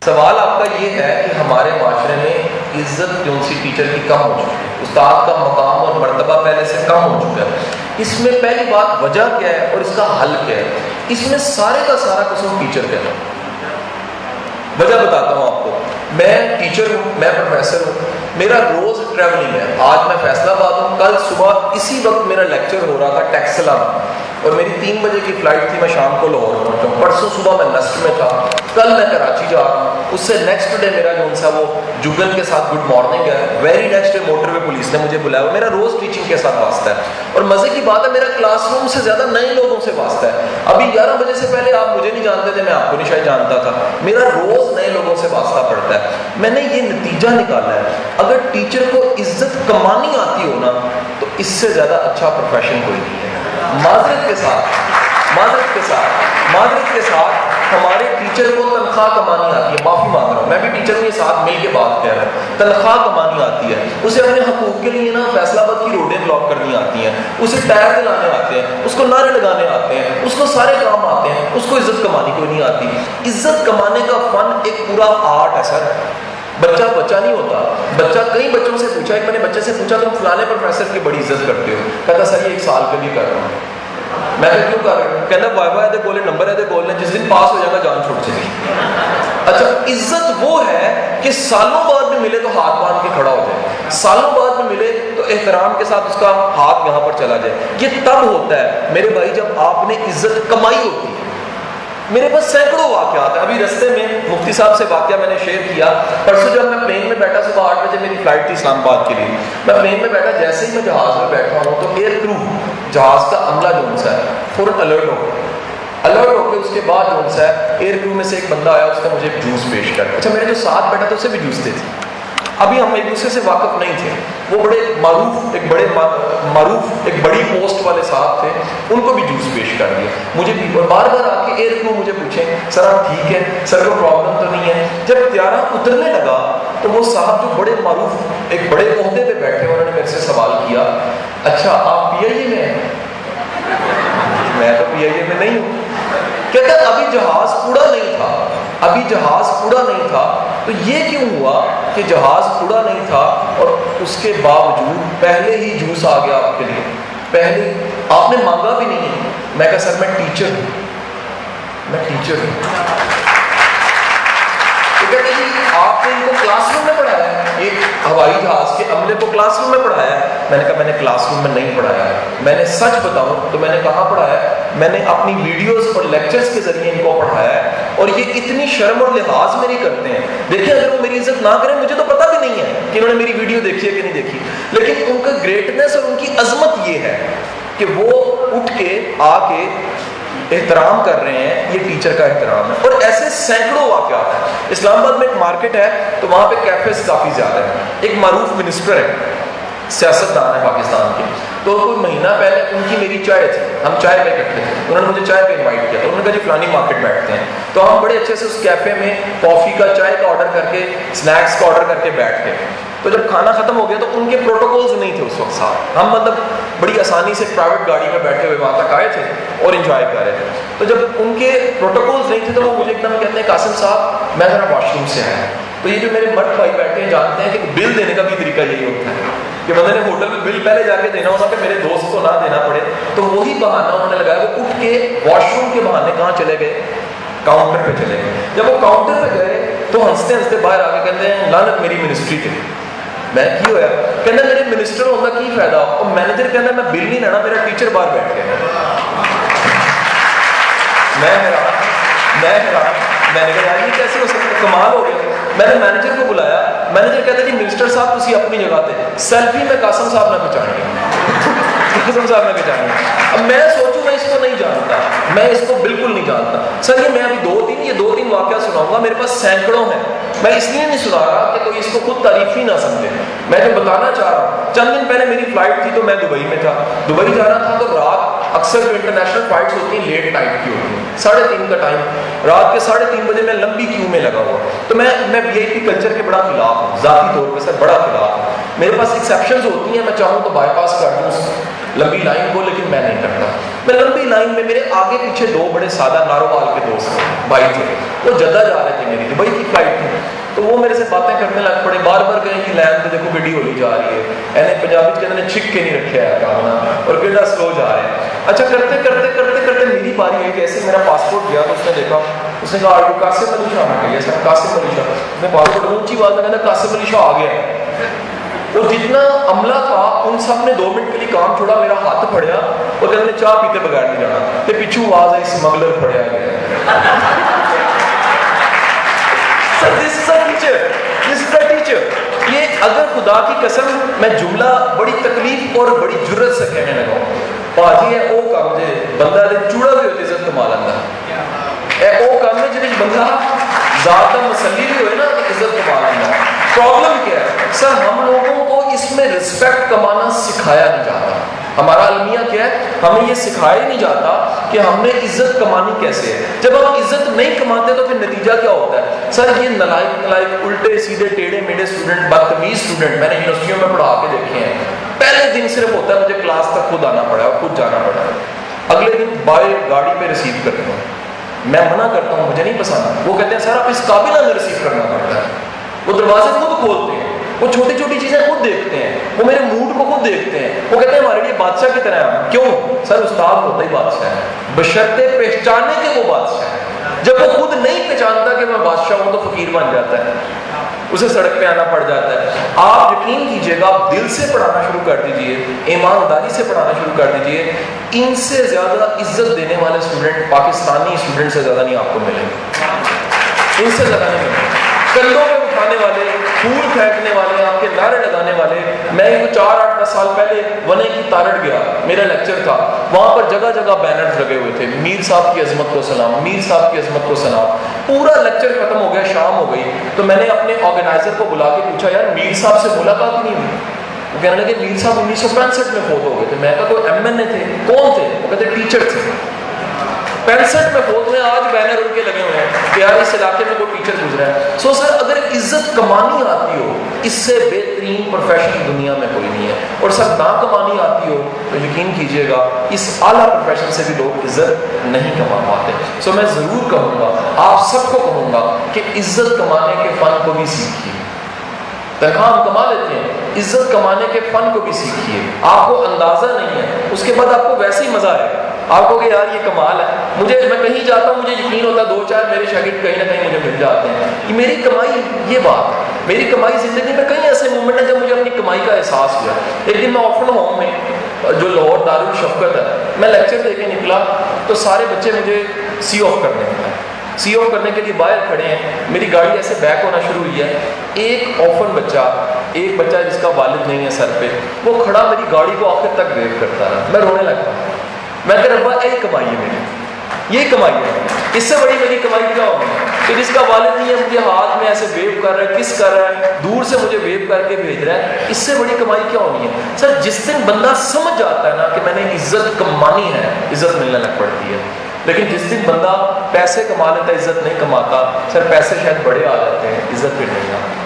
سوال آپ کا یہ ہے کہ ہمارے معاشرے میں عزت جو سی ٹیچر کی کم ہو چکی ہے، استاد کا مقام اور مرتبہ پہلے سے کم ہو چکا ہے. اس میں پہلی بات وجہ کیا ہے اور اس کا حل کیا ہے؟ اس میں سارے کا سارا قسم ٹیچر کا ہے. وجہ بتاتا ہوں آپ کو. میں ٹیچر ہوں، میں پروفیسر ہوں، میرا روز ٹریولنگ ہے. آج میں فیصلہ آباد ہوں، کل صبح اسی وقت میرا لیکچر ہو رہا تھا ٹیکسلا میں، اور میری 3 بجے کی فلائٹ تھی، میں شام کو لاہور پہنچا ہوں. پرسوں صبح میں نسٹ میں تھا، کل میں کراچی جا رہا ہوں. اس سے نیکسٹ ڈے میرا جو سا وہ جگل کے ساتھ گڈ مارننگ ہے. ویری نیکسٹ ڈے موٹر وے پولیس نے مجھے بلایا. میرا روز ٹیچنگ کے ساتھ واسطہ ہے، اور مزے کی بات ہے میرا کلاس روم سے زیادہ نئے لوگوں سے واسطہ ہے. ابھی 11 بجے سے پہلے آپ مجھے نہیں جانتے تھے، میں آپ کو نہیں شاید جانتا تھا. میرا روز نئے لوگوں سے واسطہ پڑتا ہے. میں نے یہ نتیجہ نکالا ہے، اگر ٹیچر کو عزت کمانی آتی ہو نا تو اس سے زیادہ اچھا پروفیشن کوئی نہیں ہے. معذرت کے ساتھ ہمارے ٹیچر کو تنخواہ کمانی آتی ہے. معافی مانگ رہا ہوں، میں بھی ٹیچر ہوں، یہ ساتھ مل کے بات کہہ رہا ہوں. تنخواہ کمانی آتی ہے، اسے اپنے حقوق کے لیے نا فیصلہ آباد کی روڈیں بلاک کرنی آتی ہیں، اسے ٹائر دلانے آتے ہیں، اس کو نعرے لگانے آتے ہیں، اس کو سارے کام آتے ہیں، اس کو عزت کمانی کوئی نہیں آتی. عزت کمانے کا فن ایک پورا آرٹ ہے سر. بچہ نہیں ہوتا. بچہ کئی بچوں سے پوچھا، ایک میں نے بچے سے پوچھا تم فلانے پروفیسر کی بڑی عزت کرتے ہو؟ کہتا سر یہ 1 سال کے لیے کر رہا ہوں. میں نے کیوں کر رہا ہوں؟ کہنا وائوا ہے بولے نمبر ہے بولنے، جس دن پاس ہو جائے گا جان چھوٹ جائے گی. اچھا عزت وہ ہے کہ سالوں بعد میں ملے تو ہاتھ باندھ کے کھڑا ہو جائے، سالوں بعد میں ملے تو احترام کے ساتھ اس کا ہاتھ یہاں پر چلا جائے. یہ تب ہوتا ہے میرے بھائی جب آپ نے عزت کمائی ہوتی ہے. میرے پاس سینکڑوں واقعات ہیں. ابھی رستے میں مفتی صاحب سے واقعہ میں نے شیئر کیا. پرسوں جب میں پلین میں بیٹھا، صبح 8 بجے میری فلائٹ تھی اسلام آباد کے لیے. میں پلین میں بیٹھا، جیسے ہی میں جہاز میں بیٹھا ہوں تو ایئر کرو جہاز کا عملہ جو سا ہے فوراً الرٹ ہو کے اس کے بعد جو سا ہے ایئر کرو میں سے ایک بندہ آیا، اس نے مجھے ایک جوس پیش کر. اچھا میرے جو ساتھ بیٹھا تھا اسے بھی جوس دیتی. ابھی ہم ایک دوسرے سے واقف نہیں تھے. وہ بڑے معروف ایک بڑی پوسٹ والے صاحب تھے، ان کو بھی جوس پیش کر دیا. مجھے بھی بار بار آ کے ایئر کرو مجھے پوچھیں سر آپ ٹھیک ہے، سر کو پرابلم تو نہیں ہے. جب طیارہ اترنے لگا تو وہ صاحب جو بڑے معروف ایک بڑے عہدے پہ بیٹھے، انہوں نے میرے سے سوال کیا اچھا آپ پی آئی اے میں ہیں؟ میں تو پی آئی اے میں نہیں ہوں. کہتا ابھی جہاز پورا نہیں تھا. تو یہ کیوں ہوا کہ جہاز پورا نہیں تھا اور اس کے باوجود پہلے ہی جوس آ گیا آپ کے لیے؟ پہلے آپ نے مانگا بھی نہیں ہے. میں کہا سر میں ٹیچر ہوں. تو کہتے جی آپ نے ان کو کلاس روم میں پڑھایا ہے، ایک ہوائی جہاز کے عملے کو کلاس روم میں پڑھایا ہے؟ میں نے کہا میں نے کلاس روم میں نہیں پڑھایا ہے. میں نے سچ بتاؤں تو میں نے کہاں پڑھایا ہے؟ میں نے اپنی ویڈیوز اور لیکچرز کے ذریعے ان کو پڑھایا ہے. اور یہ اتنی شرم اور لحاظ میری کرتے ہیں. دیکھیں اگر وہ میری عزت نہ کریں، مجھے تو پتہ بھی نہیں ہے کہ انہوں نے میری ویڈیو دیکھی ہے کہ نہیں دیکھی، لیکن ان کا گریٹنس اور ان کی عظمت یہ ہے کہ وہ اٹھ کے آ کے احترام کر رہے ہیں. یہ ٹیچر کا احترام ہے. اور ایسے سینکڑوں واقعات ہیں. اسلام آباد میں ایک مارکیٹ ہے تو وہاں پہ کیفیز کافی زیادہ ہیں. ایک معروف منسٹر ہے، سیاستدان ہے پاکستان کے. تو کوئی مہینہ پہلے ان کی میری چائے تھی، ہم چائے پہ اکٹھے تھے. انہوں نے مجھے چائے پہ انوائٹ کیا. تو انہوں نے کہا جی فلانی مارکیٹ بیٹھتے ہیں. تو ہم بڑے اچھے سے اس کیفے میں کافی کا، چائے کا آرڈر کر کے، اسنیکس کا آرڈر کر کے بیٹھ گئے. تو جب کھانا ختم ہو گیا تو ان کے پروٹوکولز نہیں تھے اس وقت ساتھ. ہم مطلب بڑی آسانی سے پرائیویٹ گاڑی میں بیٹھے ہوئے وہاں تک آئے تھے اور انجوائے کر رہے تھے. تو جب ان کے پروٹوکولز نہیں تھے تو وہ مجھے ایک دم کہتے ہیں قاسم صاحب میں ذرا واش روم سے آیا. تو یہ جو میرے مرد بھائی بیٹھے ہیں جانتے ہیں کہ بل دینے کا بھی طریقہ یہی ہوتا ہے کہ بندے نے ہوٹل میں بل پہلے جا کے دینا ہوتا کہ میرے دوست کو نہ دینا پڑے. تو وہی بہانہ انہوں نے لگایا. وہ اٹھ کے واش روم کے بہانے کہاں چلے گئے؟ کاؤنٹر پہ چلے گئے. جب وہ کاؤنٹر پہ گئے تو ہنستے ہنستے باہر آ کے کہتے ہیں لعنت میری منسٹری تھی. میں کی ہوا کہنا میرے منسٹر ہونے کا کی فائدہ؟ اور مینیجر کہنا میں بل نہیں لینا، میرا ٹیچر باہر بیٹھ گیا. میں نے کہا یار یہ کیسے ہو سکتا ہے، کمال ہو گیا. میں نے مینیجر کو بلایا. مینیجر کہتا جی منسٹر صاحب تسی اپنی جگہ تے سیلفی میں قاسم صاحب نہ بچائیں گے. اب میں سوچوں میں اس کو نہیں جانتا، میں اس کو بالکل نہیں جانتا. سر یہ میں ابھی دو تین واقعہ سناؤں گا. میرے پاس سینکڑوں ہیں. میں اس لیے نہیں سنا رہا کہ کوئی اس کو خود تعریف ہی نہ سمجھے. میں جو بتانا چاہ رہا ہوں، چند دن پہلے میری فلائٹ تھی تو میں دبئی میں تھا. دبئی جانا تھا تو رات اکثر جو انٹرنیشنل فلائٹس ہوتی ہیں لیٹ نائٹ کی ہوتی ہیں، 3:30 کا ٹائم. رات کے 3:30 بجے میں لمبی کیو میں لگا ہوا. تو میں وی آئی پی کلچر کے بڑا خلاف ہوں، ذاتی طور پہ سر بڑا خلاف ہوں. میرے پاس ایکسیپشنز ہوتی ہیں، میں چاہوں تو بائی پاس کر دوں لمبی لائن کو، لیکن میں نہیں کرتا. میں لمبی لائن میں میرے آگے پیچھے دو بڑے سادہ نارووال کے دوست بھائی تھے، وہ جدہ جا رہے تھے، میری دبئی کی فلائٹ تھی، تو وہ میرے سے باتیں کرنے لگ پڑے، بار بار کہیں کہ لین تو دیکھو گڈی ہولی جا رہی ہے، اینے پنجابی کے اندر چھک کے نہیں رکھا ہے کہنا، اور گڈا سلو جا رہے ہیں۔ اچھا کرتے کرتے کرتے کرتے میری باری ہے کہ ایسے میرا پاسپورٹ گیا تو اس نے دیکھا، اس نے کہا آر یو قاسم علی شاہ؟ میں کہا سر قاسم علی شاہ۔ اس نے پاسپورٹ اونچی آواز میں کہا قاسم علی شاہ آ گیا۔ وہ جتنا عملہ تھا ان سب نے 2 منٹ کے لیے کام چھوڑا، میرا ہاتھ پڑیا اور کہتے ہیں چاہ پیتے بغیر نہیں جانا، تے پیچھو آواز آئی اسمگلر پڑیا گیا۔ Sir, this is a teacher. This is a teacher. یہ اگر خدا کی قسم میں جملہ بڑی تکلیف اور بڑی جرت سے کہنے لگا ہوں، پاجی ہے او کام جے بندہ دے چوڑا بھی ہوتی عزت کما لیندا اے او کام ہے جے بندہ ذات دا مسلی بھی ہوئے نا عزت کما لیندا۔ پرابلم کیا ہے سر؟ ہم لوگوں کو اس میں رسپیکٹ کمانا سکھایا نہیں جاتا۔ ہمارا المیہ کیا ہے؟ ہمیں یہ سکھایا نہیں جاتا کہ ہم نے عزت کمانی کیسے ہے۔ جب ہم عزت نہیں کماتے تو پھر نتیجہ کیا ہوتا ہے؟ سر یہ نلائق الٹے سیدھے ٹیڑے میڑے اسٹوڈنٹ، بدتمیز اسٹوڈنٹ میں نے یونیورسٹیوں میں پڑھا کے دیکھے ہیں، پہلے دن صرف ہوتا ہے مجھے کلاس تک خود آنا پڑا اور خود جانا پڑا، اگلے دن بائی گاڑی پہ ریسیو کرتا ہوں، میں منع کرتا ہوں مجھے نہیں پسند، وہ کہتے ہیں سر آپ اس قابل ہمیں ریسیو کرنا پڑتا ہے۔ وہ دروازے خود کھولتے ہیں، وہ چھوٹی چھوٹی چیزیں خود دیکھتے ہیں، وہ میرے موڈ کو خود دیکھتے ہیں، وہ کہتے ہیں ہمارے لیے بادشاہ کی طرح ہے۔ کیوں سر؟ استاد ہوتا ہی بادشاہ ہے بشرطے پہچانے کے وہ بادشاہ ہے۔ جب وہ خود نہیں پہچانتا کہ میں بادشاہ ہوں تو فقیر بن جاتا ہے، اسے سڑک پہ آنا پڑ جاتا ہے۔ آپ یقین کیجئے گا، آپ دل سے پڑھانا شروع کر دیجئے، ایمانداری سے پڑھانا شروع کر دیجئے، ان سے زیادہ عزت دینے والے اسٹوڈنٹ پاکستانی اسٹوڈنٹ سے زیادہ نہیں آپ کو ملیں گے، ان سے زیادہ نہیں ملیں گے۔ کندھوں پہ اٹھانے والے، پھول پھینکنے والے، آپ کے نعرے لگانے والے۔ میں 4-8-10 سال پہلے ونے کی تارڑ گیا، میرا لیکچر تھا، وہاں پر جگہ جگہ بینرز لگے ہوئے تھے، میر صاحب کی عظمت کو سلام، میر صاحب کی عظمت کو سلام۔ پورا لیکچر ختم ہو گیا، شام ہو گئی، تو میں نے اپنے آرگنائزر کو بلا کے پوچھا یار میر صاحب سے ملاقات نہیں ہوئی؟ وہ کہنے لگے میر صاحب 1965 میں فوت ہو گئے تھے۔ میں کہا تو ایم این اے تھے؟ کون تھے؟ وہ کہتے ٹیچر تھے۔ 65 میں فوت ہوئے، آج بینر ان کے لگے ہوئے ہیں کہ یار اس علاقے میں کوئی ٹیچر گزرا ہے۔ سو سر اگر عزت کمانی آتی ہو، اس سے بہترین پروفیشن دنیا میں کوئی نہیں ہے، اور سر نہ کمانی آتی ہو تو یقین کیجئے گا اس اعلیٰ پروفیشن سے بھی لوگ عزت نہیں کما پاتے۔ سو میں ضرور کہوں گا، آپ سب کو کہوں گا کہ عزت کمانے کے فن کو بھی سیکھیے۔ تنخواہ ہم کما لیتے ہیں، عزت کمانے کے فن کو بھی سیکھیے۔ آپ کو اندازہ نہیں ہے، اس کے بعد آپ کو ویسے ہی مزہ آئے گا، آپ کو کہ یار یہ کمال ہے۔ میں کہیں جاتا ہوں، مجھے یقین ہوتا ہے 2-4 میرے شاگرد کہیں نہ کہیں مجھے مل جاتے ہیں، یہ میری کمائی، یہ بات ہے میری کمائی۔ زندگی میں کئی ایسے مومنٹ ہیں جب مجھے اپنی کمائی کا احساس ہوا۔ ایک دن میں آفن ہوم میں، جو لاہور دارالشفقت ہے، میں لیکچر دے کے نکلا تو سارے بچے مجھے سی آف کرنے لگے، سی آف کرنے کے لیے باہر کھڑے ہیں، میری گاڑی ایسے بیک ہونا شروع ہوئی ہے، ایک آفن بچہ، ایک بچہ جس کا والد نہیں ہے سر پہ، وہ کھڑا میری گاڑی کو آخر تک ویو کرتا رہا، میں رونے لگا۔ میں کہ ربا یہی کمائی ہے میری، یہ کمائی ہے، اس سے بڑی میری کمائی کیا ہوگی کہ جس کا والد نہیں ہے مجھے ہاتھ میں ایسے ویو کر رہا ہے، کس کر رہا ہے، دور سے مجھے ویو کر کے بھیج رہا ہے، اس سے بڑی کمائی کیا ہونی ہے؟ سر جس دن بندہ سمجھ جاتا ہے نا کہ میں نے عزت کمانی ہے، عزت ملنے لگ پڑتی ہے۔ لیکن جس دن بندہ پیسے کما لیتا ہے، عزت نہیں کماتا، سر پیسے شاید بڑے آ جاتے ہیں، عزت پھر نہیں آتی۔